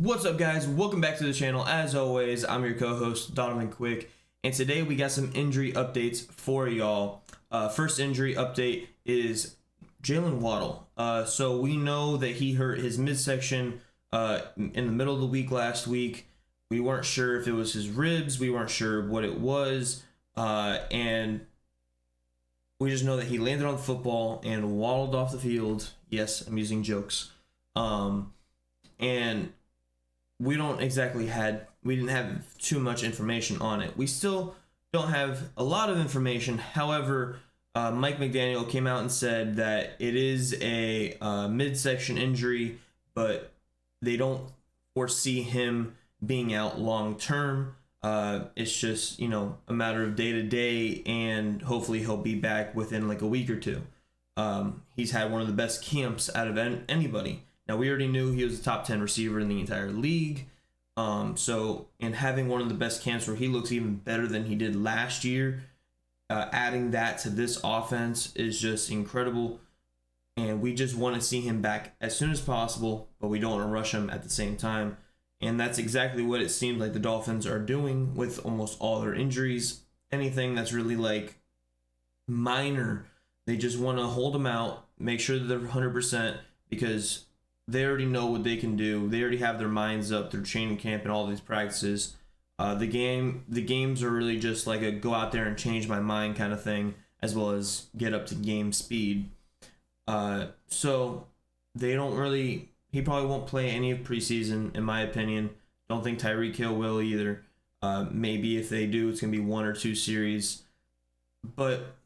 What's up, guys? Welcome back to the channel. As always, I'm your co-host Donovan Quick, and today we got some injury updates for y'all. First injury update is Jaylen Waddle. So we know that he hurt his midsection in the middle of the week last week. We weren't sure if it was his ribs. We weren't sure what it was, and we just know that he landed on the football and waddled off the field. Yes, I'm using jokes. And we didn't have too much information on it. We still don't have a lot of information. However, Mike McDaniel came out and said that it is a midsection injury, but they don't foresee him being out long term. It's just, a matter of day to day, and hopefully he'll be back within like a week or two. He's had one of the best camps out of anybody. Now, we already knew he was a top 10 receiver in the entire league. And having one of the best camps where he looks even better than he did last year, adding that to this offense is just incredible. And we just want to see him back as soon as possible, but we don't want to rush him at the same time. And that's exactly what it seems like the Dolphins are doing with almost all their injuries. Anything that's really like minor, they just want to hold them out, make sure that they're 100%, because they already know what they can do. They already have their minds up through training camp and all these practices. The games are really just like a go out there and change my mind kind of thing, as well as get up to game speed. So they don't really. He probably won't play any of preseason, in my opinion. Don't think Tyreek Hill will either. Maybe if they do, it's gonna be 1 or 2 series. But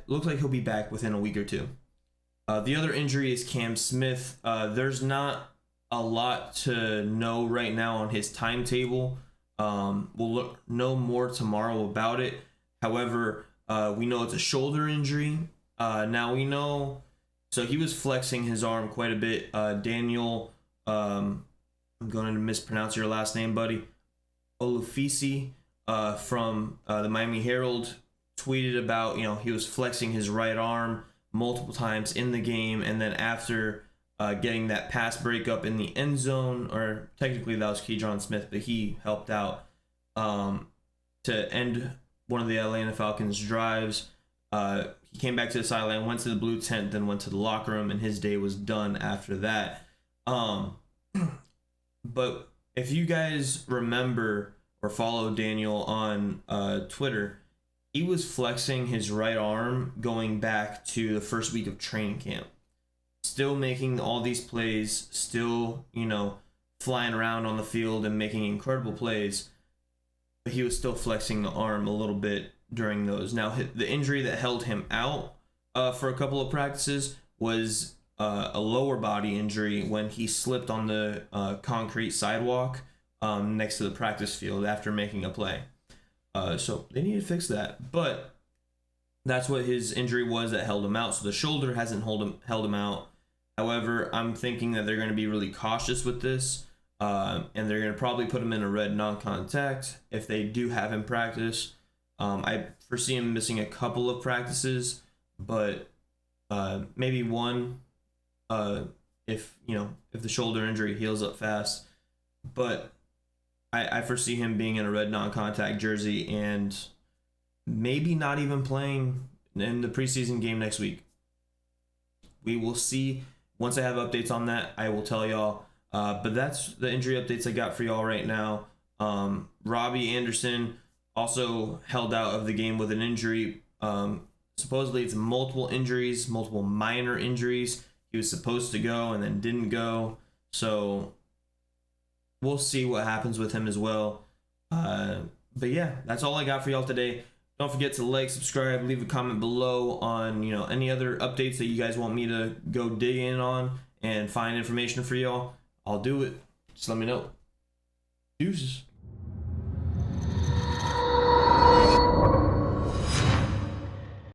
looks like he'll be back within a week or two. The other injury is Cam Smith. There's not a lot to know right now on his timetable. We'll know more tomorrow about it. However, we know it's a shoulder injury. Now we know, so he was flexing his arm quite a bit. Daniel, I'm going to mispronounce your last name, buddy. Olufisi from the Miami Herald tweeted about, he was flexing his right arm multiple times in the game, and then after getting that pass breakup in the end zone, or technically that was Keydron Smith, but he helped out to end one of the Atlanta Falcons' drives. He came back to the sideline, went to the blue tent, then went to the locker room, and his day was done after that. But if you guys remember or follow Daniel on Twitter, he was flexing his right arm going back to the first week of training camp. Still making all these plays, still, flying around on the field and making incredible plays. But he was still flexing the arm a little bit during those. Now, the injury that held him out for a couple of practices was a lower body injury when he slipped on the concrete sidewalk next to the practice field after making a play. So they need to fix that. But that's what his injury was that held him out. So the shoulder hasn't held him out. However, I'm thinking that they're going to be really cautious with this. And they're going to probably put him in a red non-contact if they do have him practice. I foresee him missing a couple of practices, but maybe one if the shoulder injury heals up fast. But I foresee him being in a red non-contact jersey and maybe not even playing in the preseason game next week. We will see. Once I have updates on that, I will tell y'all. But that's the injury updates I got for y'all right now. Robbie Anderson also held out of the game with an injury. Supposedly it's multiple injuries, multiple minor injuries. He was supposed to go and then didn't go. So we'll see what happens with him as well. But yeah, that's all I got for y'all today. Don't forget to like, subscribe, leave a comment below on any other updates that you guys want me to go dig in on and find information for y'all. I'll do it. Just let me know. Deuces.